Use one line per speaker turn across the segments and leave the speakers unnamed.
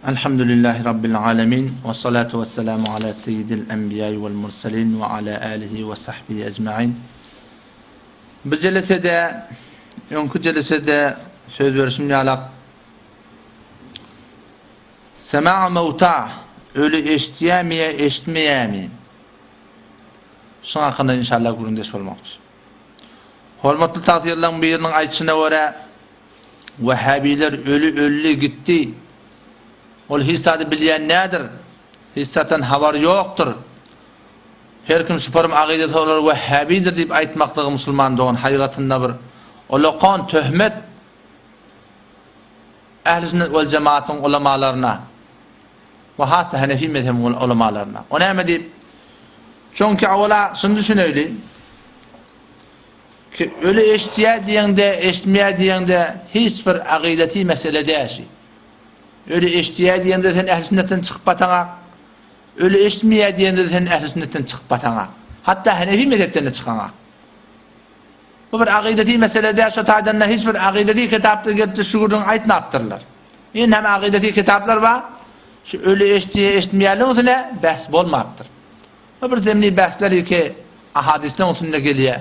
Elhamdülillahi Rabbil alemin ve salatu ve selamu ala seyyidil enbiya vel mursalin ve ala alihi ve sahbihi ecma'in. Bu celesede, önkü celesede söz verişimle alak sema' mevta, ölü eşitmeyemi. Şuna hakkında inşallah gurundeş olmakçı. Hormatlı tağsirlerin birinin ayçına göre Vehhabiler ölü gitti. Ol hissatı bilyen nedir? Hissatan haber yoktur. Her kim süperim aqideti olar Vehhabidir deyip aytmaklığı Müslüman doğun hayatında bir olaqan töhmet Ehl-i Sünnet vel Cemaat'ın ulemalarına ve hassa Hanefi mezhebinin ulemalarına. O ne deyip? Çünkü avvala şunu düşünelim ki ölü eştiya diyende, eşitmeye diyende hiçbir aqideti mesele değişi. Ölü eştiya diyende sen Ehl-i Sünnet'ten çıkıp batana, ölü eşitmeye diyende sen Ehl-i Sünnet'ten çıkıp batana. Hatta Hanefi mezhepten de çıkana. Bu bir aqideti mesele değişi. O taydanla hiçbir aqideti kitapta gelip şuurun aytını aptırlar. Yine hem aqideti kitaplar var. Şu ölü eştiya eşitmeyelim üzerine bahs bolmaptır. Bu bir zemni bahsleri ki ahadisten üzerine geliyor.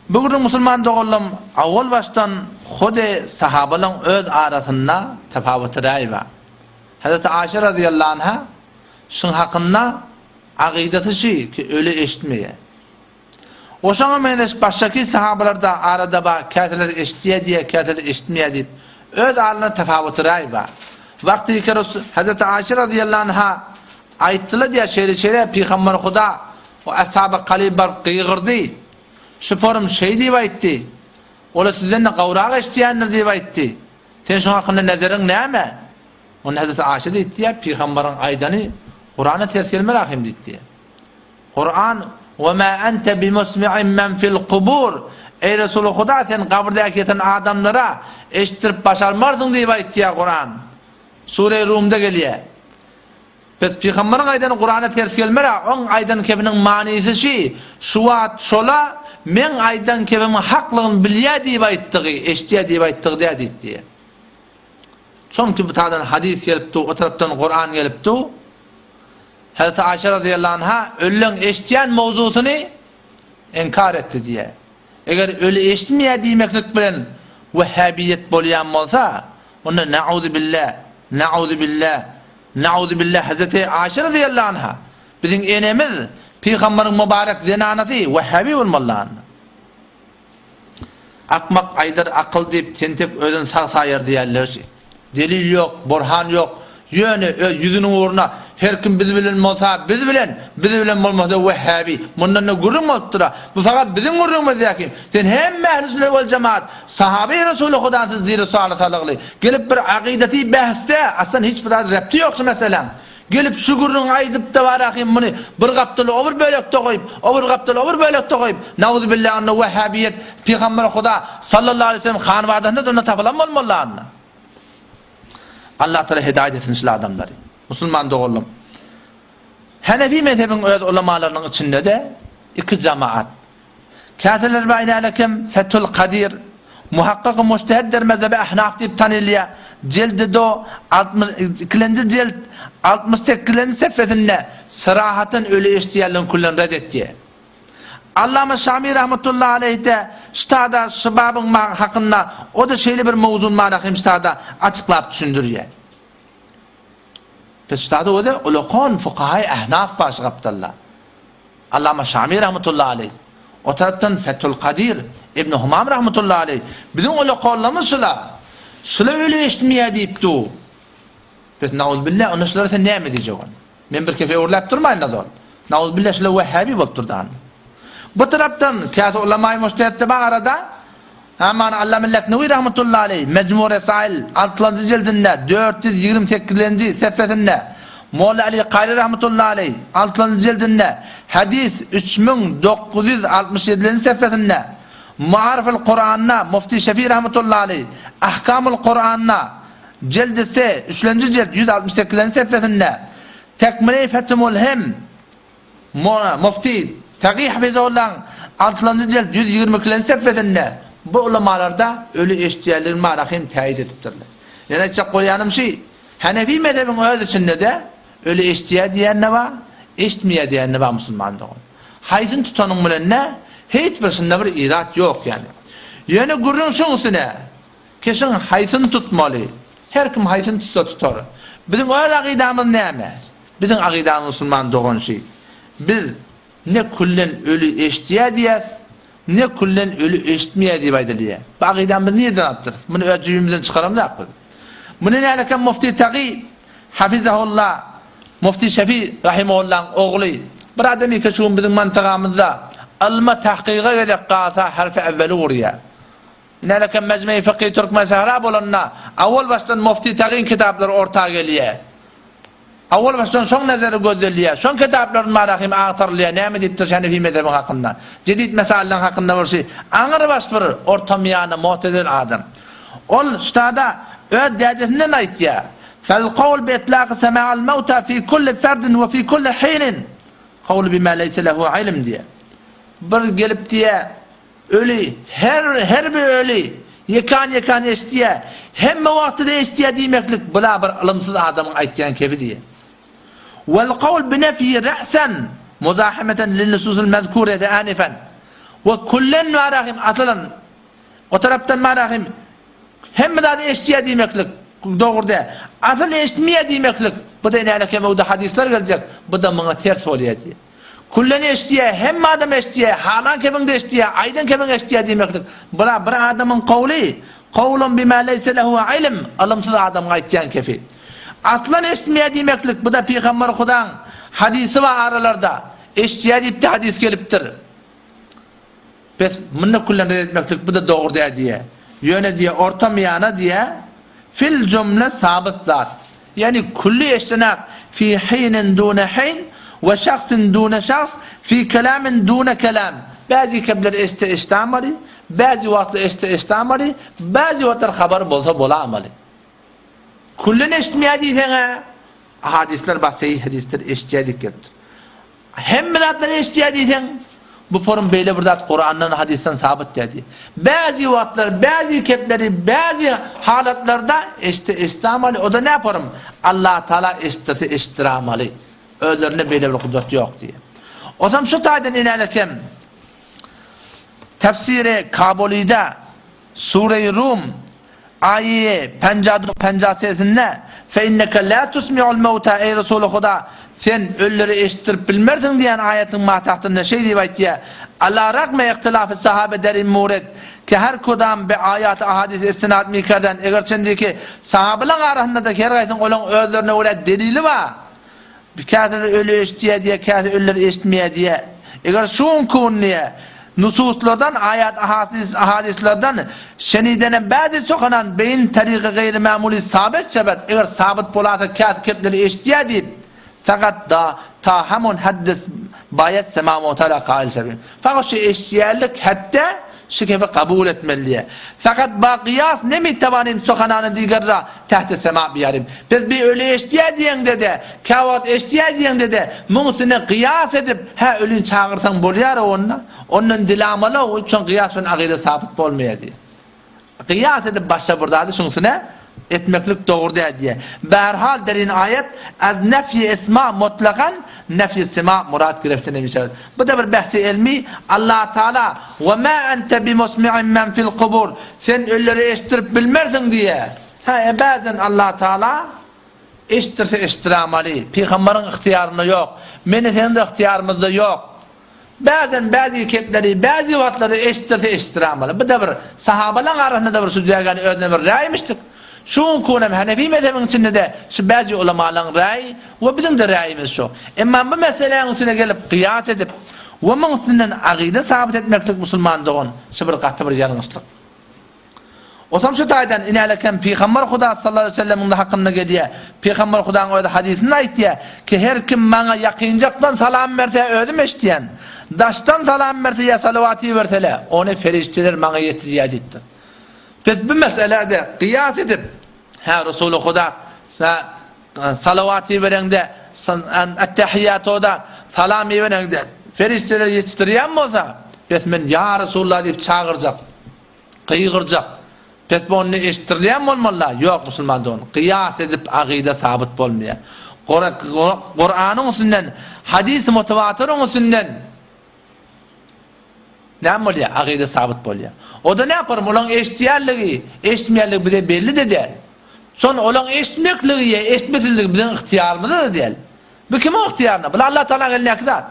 Bugün Müslüman doğullum avval baştan Hude sahabaların öz arasında tefavütleri var. Hazreti Ayşe radıyallahu anha şun hakkında aqideti şey ki ölü eşitmeye. O şuna meneş baştaki sahabalarda arada var kâteler eşitmeye diye kâteler eşitmeye deyip öz aralarında tefavütleri var. Vakti ki Hazreti Ayşe radıyallahu anha ayttılar diye şeyle Peygamber Huda o ashab-ı kalibar qıygırdı. Şüpherim deyip aytti. Ola sizden de qavrağa iştiyanlar deyip aytti. Sen şuna hakkında nazarin näme? Onun Hazreti Ayşe de itti ya Peygamberin aydanı Kur'an'a teskelme rahim ditti. Kur'an ve ma ente bimusmi'in men fil kubur. Ey Resulü Huda sen kabırdaki yatan adamlara eşittirip başarmarsın deyip aytti ya Kur'an. Sure-i Rum'da geliyor. Peygamberin aydanı Kur'an'a teskelme on aydan kebinin manisi şey şuat şola men aydan kebimi haklığın bilye deyip ayttığı, eştiye deyip ayttığı diye. Çünkü bu taraftan hadis gelipti, o taraftan Kur'an gelipti. Hazreti Ayşe radıyallahu anha ölün eştiyen mevzusunu inkar etti diye. Eğer ölü eşitmeye demeklik bilen Vehhabiyet bolayan olsa, onda na'udhu billah Hazreti Ayşe radıyallahu anha bizim enemiz Peygamberin mübarek zenaneti Vehhabi olmalılar. Akmak aydar akıl deyip tentip özün sağ-sayır diyerler. Delil yok, burhan yok. Yüzünün uğruna her kim bizi bilen olsa bizi bilen olmasa Vehhabi. Bundan ne gurrum olttura. Bu fakat bizim gurrumuz yakim. Sen hem Ehl-i Sünnet vel Cemaat sahabe-i Resulü Hudansız zira sualı talıqlı. Gelip bir aqideti bahste aslında hiçbir repti yoksa mesela. Gelip şu gurrun aydıp da var akim bunu bir kaptalı over bölekte koyup, over kaptalı over bölekte koyup. Nauzubillah anna Vehhabiyet Peygamber Huda sallallahu aleyhi ve sellem hanvadında da ona tapalan olmalılar. Allah Teala hidayet etsin şu adamları. Müslüman doğullum. Hanefi mezhebinin öz ulemalarının içinde de iki cemaat. Kâteler bayna alekem Fethul Kadir muhakkak-ı mujtehiddir mezhebi Ahnaf deyip tanılıyor. Cildi do 62. cilt 68. sefretinde sırahaten ölü eştiyenlerin kullan reddetti. Allame Şami rahmetullahi aleyhi de ştada şıbabın hakkında o da şeyli bir mevzun manakım ştada açıklayıp düşündürüyor. Ştada o da ulaqan fuqahay Ahnaf başı kaptallah. Allame Şami rahmetullahi aleyhi. O taraftan Fethul Kadir İbn Humam rahmetullahi aleyhi. Bizim ulaqanlarımız şula ölü eşitmeye deyipti. Biz nauzubillah onu şulara sen ne diyecek onu? Men bir kefe uğurlayıp durmayın da zor. Nauzubillah şula Vehhabi bolup durdan. Bu taraftan kâse ulema-i mujtehidde var arada hemen Allame Leknevi rahmetullahi aleyhi Mecmu Resail 6. cildinde 428. sefretinde Molla Ali Qayri rahmetullahi aleyhi 6. cildinde hadis 3967. sefretinde Muariful Kur'an'na Mufti Şefii rahmetullahi aleyhi Ahkamul Kur'an'na cildisi 3. cilt 168. sefretinde Tekmile-i Fethimul Hem Mufti Taqi Hafizullah 6. cilt 122. sefretinde bu ulemalarda ölü eştiyaların marahim teyit etiptirler. Yani çak koyanım şey Hanefi mezhebinin öz içinde de öyle eştiya diyen ne var, eşitmeye diyen ne var Müslümanlığı. Hayzın tutanın bilen ne? Hiç birisinde bir irat yok yani. Yani gurrunsun üstüne, kesin hayzın tutmalı. Her kim hayzın tutsa tutar. Bizim öyle akidamız ne mi? Bizim akidamız Müslüman doğan şey. Biz ne kullen ölü eştiya diyez, ne kullen ölü eşitmeye diye baydılıyor. Bu akidamız neyden attır? Bunu öcüğümüzden çıkarım da yapmadı. Bunu ne alakam Mufti Taqi, hafizahullah, Mufti Şefi rahimahullah'ın oğlu. Bir adamı ki şu bizim mantıqamızda alma tahqiqa ve deqqata harfi evveli uğruya. Ne alakam Mecmui Fıkhi Türkmen Sahra bolanna, avval baştan Mufti Taqi'nin kitapları ortağa geliyor. Avval baştan son nazarı gözeliyor. Son kitapların marahim ağıtarlıyor. Ne mi deyiptir Hanefi mezhebi hakkında? Cedid meseleler hakkında bir şey. Anır başpır ortamiyana muhtedil adam. Ol üstada öd dercesinden ait ya. فالقول بإطلاق سماع الموتى في كل فرد وفي كل حين قول بما ليس له علم diye. Bir gelip diye ölü her bir ölü yakan estiye hem vaktide estiye demeklik bula bir alımsız adamın aytyan kefi diye. Vel kavl bi nefi ra'san muzahimeten lil nusus el mezkurete anifen ve kullen marahim atlan o taraftan marahim hem de estiye demeklik doğru da asıl eşitmeye demeklik bu da ne alakam da hadisler gelecek bu da bana ters oluyor diye. Kullen eştiye hem adam eştiye halan kebin de eştiye aydan kebin eştiye demeklik bula bir adamın kavli kavlun bima leyse lehu ilm alımsız adam aytyan kefi aslan eşitmeye demeklik bu da Peygamber Hudan hadisi var aralarda eştiye deyip de hadis geliptir pes bunu kullen etmeklik bu da doğru diye yöne diye ortam yana diye fil cümle sabit zat. Yani kulli eştenak fi hinin dune hin ve şahsın dune şahs fi kelamin dune kelam. Bazı kebler istamali, bazı vakti istamali, bazı vakti haber bolsa bola amali. Kullin eşitmeye diyene hadisler bahseyi hadisler eşitmeye dikkat. Hem milatları eşitmeye diyene bu form böyle burada Kur'an'dan hadisten sabit dedi. Bazı vaktler, bazı kepleri, bazı halatlarda istamali. O da ne yaparım? Allah Teala istiramalı. Özlerine böyle bir kudret yok diye. O zaman şu tayden inerken tefsiri Kabuli'de Sure-i Rum ayeti 50'sinde fe inneke la tusmi'ul mevta ey Resulü Huda sen ölüleri eşittirip bilmerdin diyen ayetin matahtında şey diye ayetiye Allah rakme ihtilafı sahabe derin muret ki her kodam bir ayet ahadis istinad mikardan eğer çendeki sahabeler arasında da her gaysin olan özlerine öyle delili var bir kâdir ölü eşittiye diye kâdir ölüleri eşitmeye diye eğer şun kunniye nususlardan ayet ahadislerden şenidene bazı sokanan beyin tariqi gayri mamuli sabit sebet eğer sabit bolasa kâdir kepleri eşittiye deyip fakat da ta hamun haddis bayet sema muhtala kail sebim. Fakat şu eşyallik hatta şu kefe kabul etmeliye. Fakat bakiyas ne mi tabanim sokananı digarra tahta sema biyarim. Biz bir ölü eşya diyen dedi, kavat eşya diyen dedi, muhsine kıyas edip ha ölün çağırsan boluyar onna, onun dilamalı o için kıyas ve akide sabit olmaya diye. Kıyas edip başta buradaydı şunsune etmeklik doğru diye. Berhal derin ayet az nefyi isma mutlakan nefyi sima murad gireftinemişler. Bu da bir bahsi ilmi. Allah Teala ve ma ente bimusmi'in men fil kubur sen ölüleri eştirip bilmerdin diye. Bazen Allah Teala eştirse eştiramali. Peygamberin ihtiyarında yok. Senin de ihtiyarımızda yok. Bazen bazı kepleri, bazı vatları eştirse eştiramalı. Bu da bir sahabeler arasında da bir süzgeçten özne bir raymıştık. Şun kunem Hanefi mezhebinin içinde de şu bazı ulemaların ra'yi ve bizim de ra'yimiz şu. Ama bu meselenin üstüne gelip kıyas edip ve bunun üstünden akide sabit etmeklik Müslümanlığın şu bir katı bir yanlışlık. O zaman şu taydan inaleken Peygamber Huda sallallahu aleyhi ve sellem'in de hakkında geliyor. Peygamber Huda'nın öyle hadisinde aytiye ki her kim bana yakınacaktan salam verse ödüm eştiyen, daştan salam verse ya salavati vertele, onu ferişteler bana yetiziyad etti. Biz bu meselede kıyas edip Resulü Huda salavati verende ettehiyyatoda salami verende ferişteler yetiştiriyen mi olsa biz men ya Resulullah deyip çağıracak, kıyıracak Pes bu onu eşittirleyen olmalı. Yok Müslüman don. Kıyas edip aqide sabit bolmaya. Kur'an'ın üstünden, hadis mutawatir'ın üstünden ne bolya? Aqide sabit bolya. O da ne yapar? Olan eşitiyarlığı, eşitmeyenliği bize belli de değil. Son olan eşitmekliği, eşitmesizliği bizim ihtiyarımızda da değil. Bu kimin ihtiyarına? Bu Allah Teala eline kadar.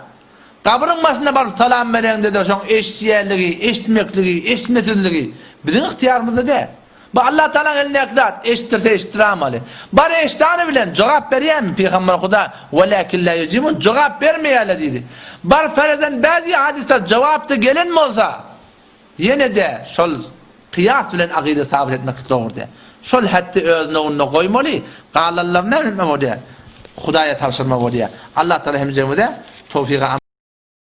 Kabrın başına barıp salam verende de son eşitiyarlığı, eşitmekliği, eşitmesizliği bizim ihtiyarımızda değil. Bu Allah Teala eline kadar eşittirse eşittiramalı. Bari eşittiğini bilen cevap vereyim Peygamber Kuda velakin la yucibun cevap vermeyeli dedi. Bari ferezen bazı hadisler cevapta gelen mi olsa yine de şol kıyas bilen aqide sabit etmek doğru de. Şol hatta özüne onu koymalı. Qalallar ne etmem o de. Hudaya tavsırma o de. Allah Teala hem cemide tevfik